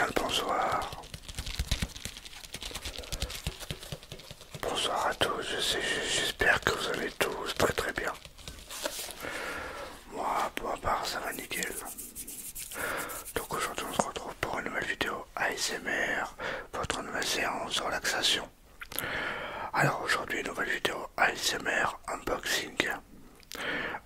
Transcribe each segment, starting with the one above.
bien le bonsoir. Bonsoir à tous, j'espère que vous allez tous très très bien. Moi, pour ma part, ça va nickel. Donc aujourd'hui, on se retrouve pour une nouvelle vidéo ASMR, votre nouvelle séance de relaxation. Alors aujourd'hui, une nouvelle vidéo ASMR unboxing.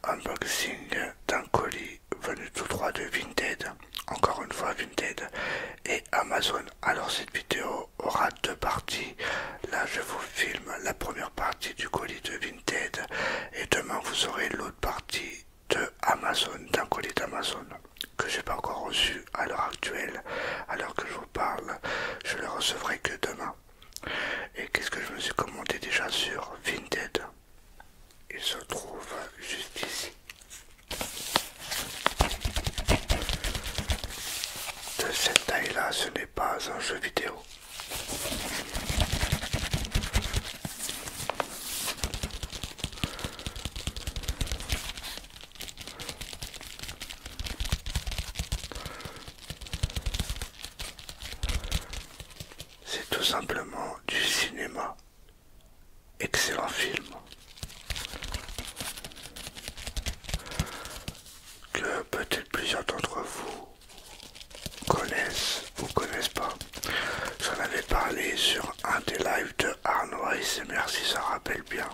Unboxing d'un colis venu tout droit de Vinted. Encore une fois Vinted et Amazon. Alors cette vidéo aura deux parties. Là je vous filme la première partie du colis de Vinted et demain vous aurez l'autre partie de Amazon, d'un colis d'Amazon que j'ai pas encore reçu à l'heure actuelle. Alors que je vous parle, je le recevrai que demain. Et qu'est-ce que je me suis commandé déjà sur Vinted? Il se trouve juste ici. De cette taille-là, ce n'est pas un jeu vidéo. C'est tout simplement du cinéma. Excellent film. Que peut-être plusieurs d'entre vous connaissent ou connaissent pas. J'en avais parlé sur un des lives de Arnaud ASMR si ça rappelle bien.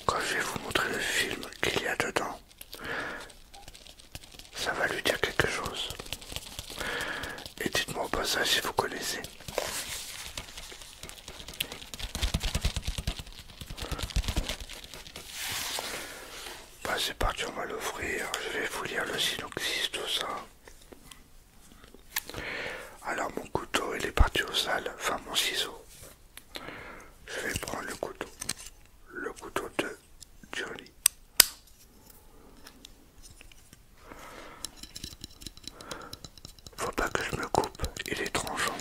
Quand je vais vous montrer le film qu'il y a dedans, ça va lui dire quelque chose. Et dites-moi au passage si vous connaissez. Bah c'est parti, on va l'ouvrir. Je vais vous lire le synopsis, tout ça. Alors mon couteau il est parti au sale, enfin mon ciseau. Je vais prendre le couteau de Johnny. Faut pas que je me coupe, il est tranchant.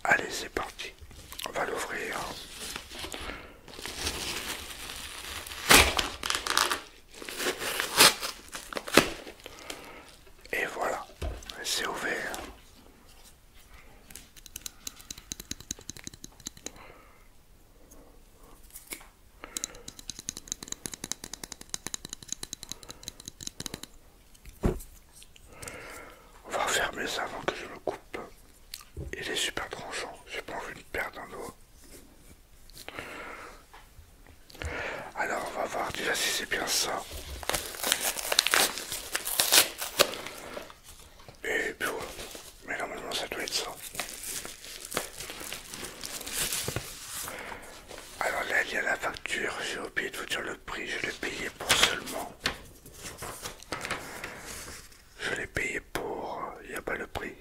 Allez, c'est parti. On va l'ouvrir. Et voilà, c'est ouvert. On va refermer ça avant que je me coupe. Il est super tranchant, j'ai pas envie de perdre un doigt. Alors on va voir déjà si c'est bien ça. Et puis voilà. Mais normalement ça doit être ça. Alors là il y a la facture, j'ai oublié de vous dire le prix, je l'ai payé pour seulement. Je l'ai payé pour... Il n'y a pas le prix.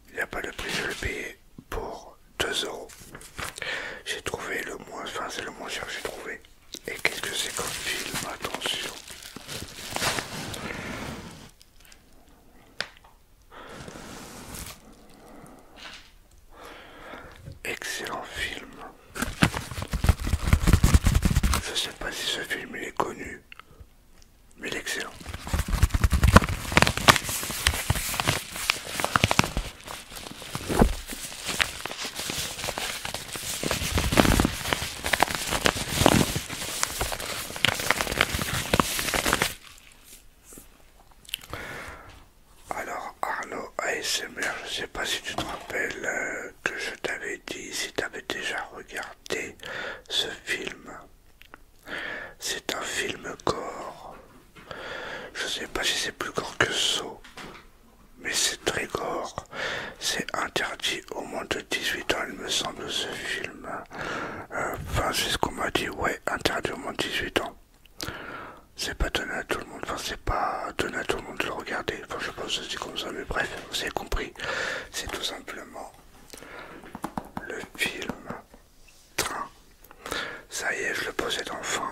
Il n'y a pas le prix, je l'ai payé pour 2 €. J'ai trouvé le moins, enfin c'est le moins cher que j'ai trouvé. Et qu'est-ce que c'est comme film? Attention. Excellent film. Je sais pas si ce film il est connu, mais il est excellent. Alors Arnaud ASMR, je sais pas si tu te rappelles que je t'avais dit si tu avais déjà regardé ce film. C'est un film gore. Je sais pas si c'est plus gore que Saw, mais c'est très gore. C'est interdit au moins de 18 ans, il me semble, ce film. Enfin, c'est ce qu'on m'a dit, ouais, interdit au moins de 18 ans. C'est pas donné à tout le monde, enfin c'est pas donné à tout le monde de le regarder, enfin je pense que c'est comme ça, mais bref, vous avez compris. C'est tout simplement le film Train. Ça y est, je le possède enfin.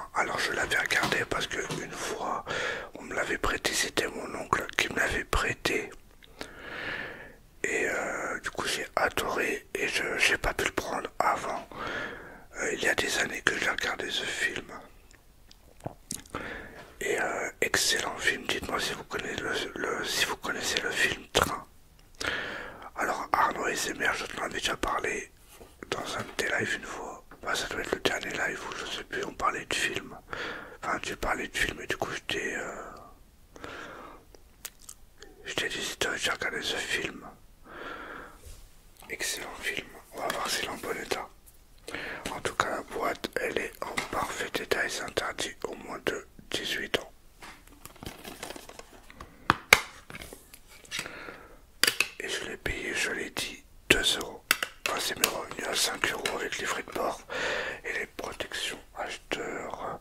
regardé ce film. Et excellent film, dites-moi si vous connaissez si vous connaissez le film Train. Alors Arnaud ASMR, je te l'en ai déjà parlé dans un de tes lives une fois. Bah, ça doit être le dernier live où je sais plus, on parlait de film. Enfin, tu parlais de film et du coup je t'ai dit si tu as regardé ce film. Excellent film, on va voir s'il est en bon état. En tout cas, la boîte, elle est en parfait état et c'est interdit au moins de 18 ans. Et je l'ai payé, je l'ai dit, 2 euros. Enfin, c'est mes revenus à 5 euros avec les frais de port et les protections acheteurs.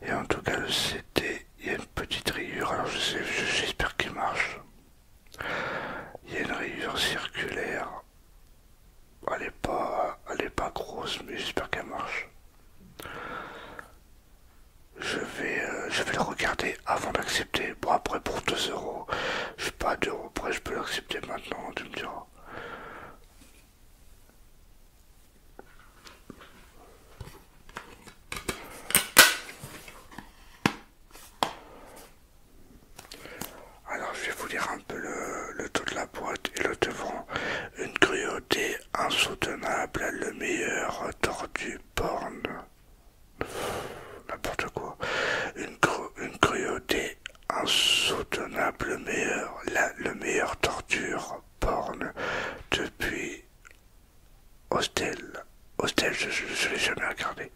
Et en tout cas, le CD, il y a une petite rayure. Alors, j'espère qu'il marche. Il y a une rayure circulaire. Elle est pas grosse, mais j'espère qu'elle marche. Je vais le regarder avant d'accepter. Bon, après, pour 2 euros, je sais pas, 2 euros près, je peux l'accepter maintenant, tu me diras. Alors, je vais vous lire un peu le dos de la boîte et le devant. Une cruauté insoutenable, le meilleur tordu porn. N'importe quoi. Une cruauté insoutenable, le meilleur torture porn depuis Hostel. Hostel, je l'ai jamais regardé.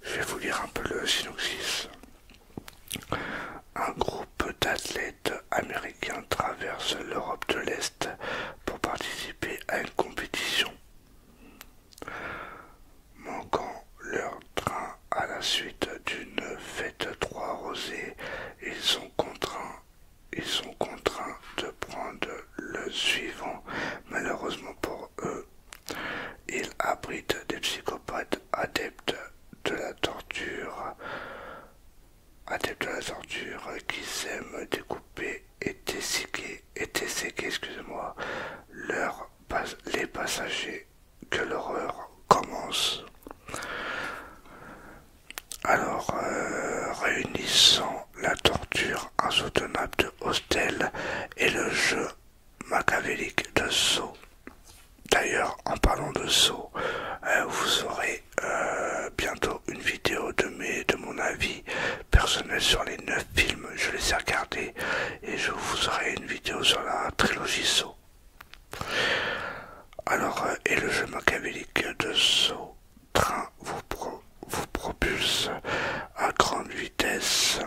Je vais vous lire un peu le synopsis. Un groupe d'athlètes américains traverse l'Europe de l'Est pour participer à une compétition. Manquant leur train à la suite d'une fête trop arrosée, ils sont contraints de prendre le suivant. Malheureusement pour eux, ils abritent des psychopathes adeptes de la torture qui s'aiment découper et desséquer, excusez-moi, les passagers. Que l'horreur commence. Alors, réunissant la torture insoutenable de Hostel et le jeu machiavélique de Saw. D'ailleurs, en parlant de Saw, vous aurez bientôt une vidéo de mon avis personnel sur les 9 films. Je les ai regardés et je vous aurai une vidéo sur la trilogie Saw. Alors, et le jeu machiavélique de Saw, Train vous propulse à grande vitesse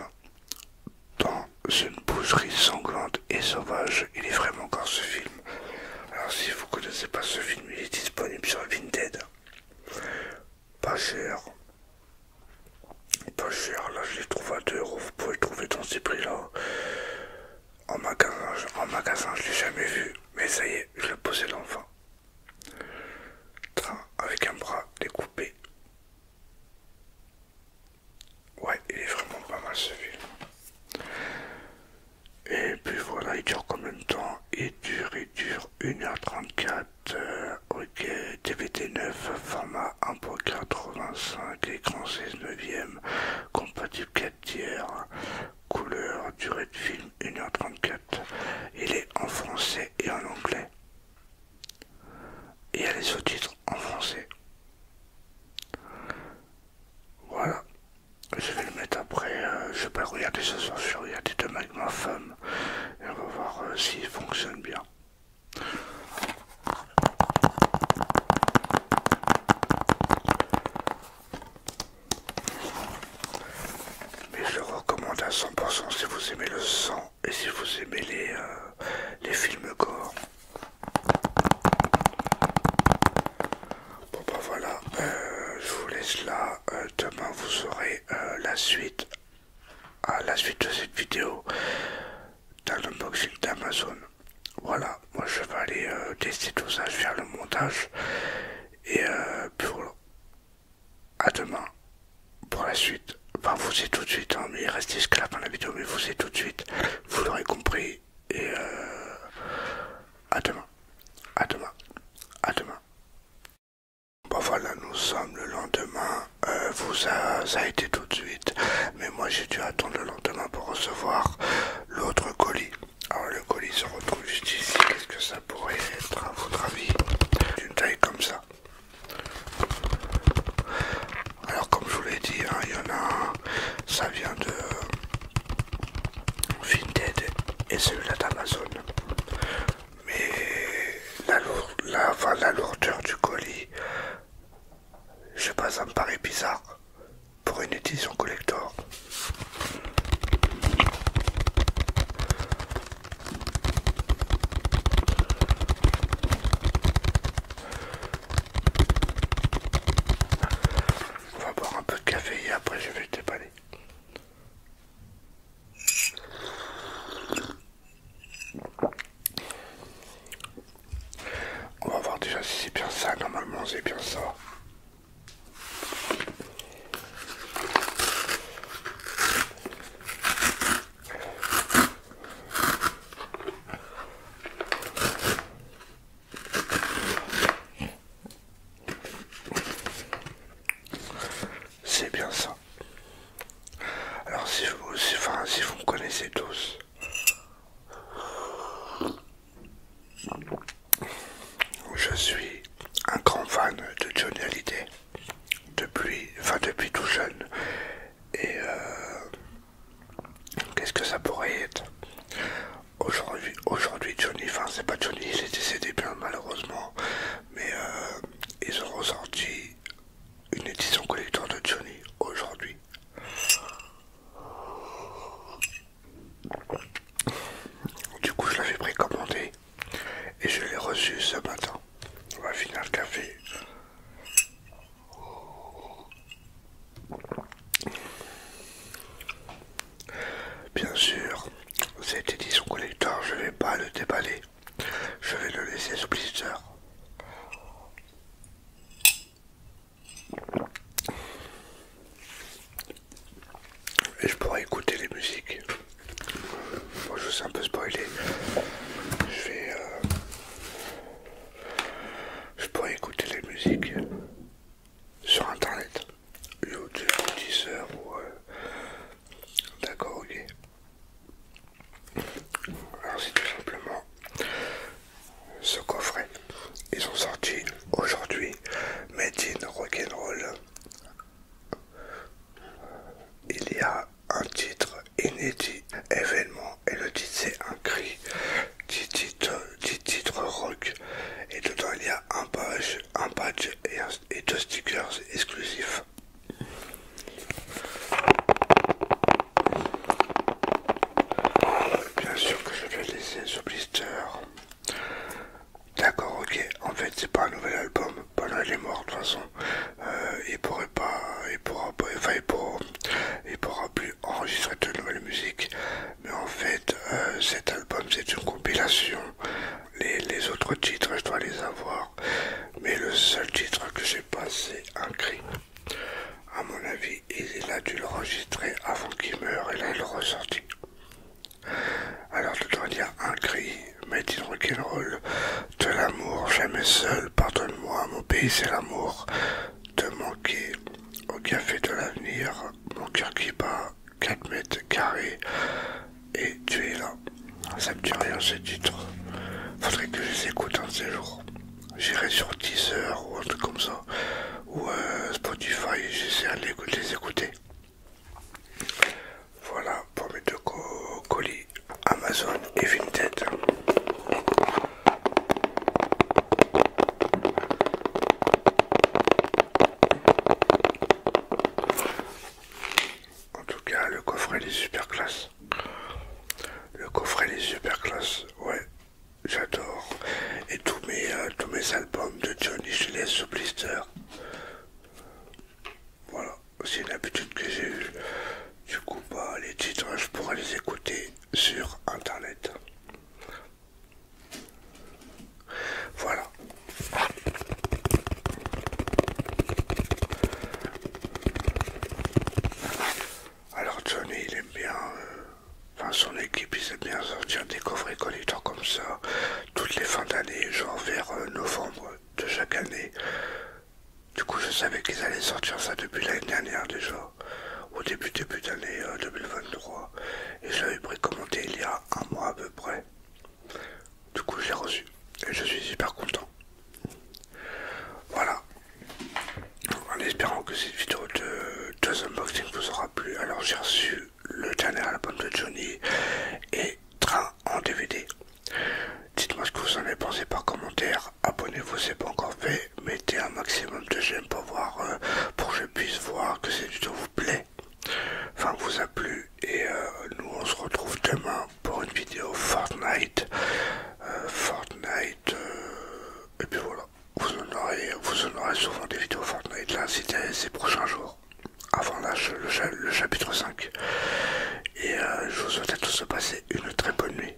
dans une boucherie sanglante et sauvage. Il est vraiment encore ce film. Alors si vous connaissez pas ce film, il est disponible sur Vinted. Pas cher. Pas cher, là je les trouve à 2 euros. Vous pouvez le trouver dans ces prix-là. En magasin, je l'ai jamais vu. Mais ça y est, je le possède enfin. Train avec un bras découpé. Ouais, il est vraiment pas mal ce film. Et puis voilà, il dure combien de temps? Il dure 1h34. Ok, DVD 9, format 1.85, écran 16/9, compatible 4 tiers, couleur, durée de film 1h34. Il est en français et en anglais. Et il y a les sous-titres en français. Voilà. Je vais le mettre après, je vais pas le regarder ce soir, je vais regarder demain avec ma femme. Et on va voir s'il fonctionne bien. Mais je le recommande à 100% si vous aimez le sang et si vous aimez les films gore. Bon bah voilà, je vous laisse là. Demain vous aurez la suite de cette vidéo d'un unboxing d'Amazon. Voilà, moi je vais aller tester tout ça, je vais faire le montage et puis voilà. À demain pour la suite. Enfin vous c'est tout de suite, hein, mais restez jusqu'à la fin de la vidéo, mais vous c'est tout de suite. Vous l'aurez compris et à demain. À demain. À demain. Bon voilà, sommes le lendemain, ça a été tout de suite, mais moi j'ai dû attendre le lendemain pour recevoir l'autre colis. Alors le colis se retrouve juste ici. Qu'est-ce que ça pourrait être à votre avis? D'une taille comme ça. Alors comme je vous l'ai dit, hein, il y en a un, ça vient de Vinted et celui-là d'Amazon. Mais la lourdeur du colis, je sais pas, ça me paraît bizarre pour une édition collector. On va boire un peu de café et après je vais le déballer. On va voir déjà si c'est bien ça. Normalement c'est bien ça. C'est bien ça. Alors si vous me connaissez tous, je suis un grand fan de Johnny Hallyday depuis tout jeune. Et qu'est-ce que ça pourrait être? Aujourd'hui Johnny, enfin c'est pas Johnny, il est décédé bien malheureusement, mais ils ont ressorti une édition collector de Johnny aujourd'hui. Du coup je l'avais précommandé et je l'ai reçu ce matin. On va finir le café. Bien sûr, cette édition collector, je vais pas le déballer. Je vais le laisser sous blister. Et je pourrais écouter les musiques. Bon, je sais un peu spoiler. Je pourrais écouter les musiques sur internet. YouTube, Deezer ou... D'accord, ok. Alors c'est tout simplement ce coffret. Ils ont sorti aujourd'hui Made in Rock'n'Roll. Il y a un titre inédit, événement, et le titre c'est un cri, 10 titres rock, et dedans il y a un badge et 2 stickers exclusifs. Bien sûr que je vais laisser ce blister. D'accord, ok. En fait, c'est pas un nouvel album. Paul est mort de toute façon. Il pourra plus enregistrer de nouvelles musiques. Mais en fait, cet album, c'est une compilation. Les autres titres, je dois les avoir. Mais le seul titre que j'ai pas, c'est un cri. À mon avis, il a dû l'enregistrer avant qu'il meure et là, il l'a ressorti. Alors dedans il y a un cri, Made in Rock'n'Roll, de l'amour, jamais seul, pardonne-moi, mon pays c'est l'amour, te manquer, au café de l'avenir, mon cœur qui bat, 4 mètres carrés, et tu es là. Ça me dit rien ce titre. Faudrait que je les écoute un de ces jours. J'irai sur Deezer ou un truc comme ça, ou Spotify, j'essaierai de les écouter. Voilà pour mes deux colis Amazon et Vinted. En tout cas, le coffret il est super classe. Le coffret il est super classe, ouais, j'adore. Et tous mes albums de Johnny, je les laisse sous blister. Voilà, c'est une habitude que j'ai eue. Du coup, bah, les titres, je pourrais les écouter sur internet. Voilà. Alors Johnny, il aime bien, enfin son équipe, il aime bien sortir des coffrets collecteurs comme ça, toutes les fins d'année, genre vers novembre de chaque année. sortir ça depuis l'année dernière déjà, au début d'année 2023, et je l'avais précommandé il y a un mois à peu près. Du coup, je l'ai reçu et je suis hyper content. Voilà, en espérant que cette vidéo de 2 unboxings vous aura plu. Alors j'ai reçu le dernier album de Johnny et Train en DVD. Dites-moi ce que vous en avez pensé par commentaire. Abonnez-vous si ce n'est pas encore fait. Mettez un maximum de j'aime pour que je puisse voir que cette vidéo vous plaît. Enfin vous a plu. Et nous on se retrouve demain pour une vidéo Fortnite. Et puis voilà. Vous en aurez souvent des vidéos Fortnite là ces prochains jours. Avant le chapitre 5. Et je vous souhaite à tous de passer une très bonne nuit.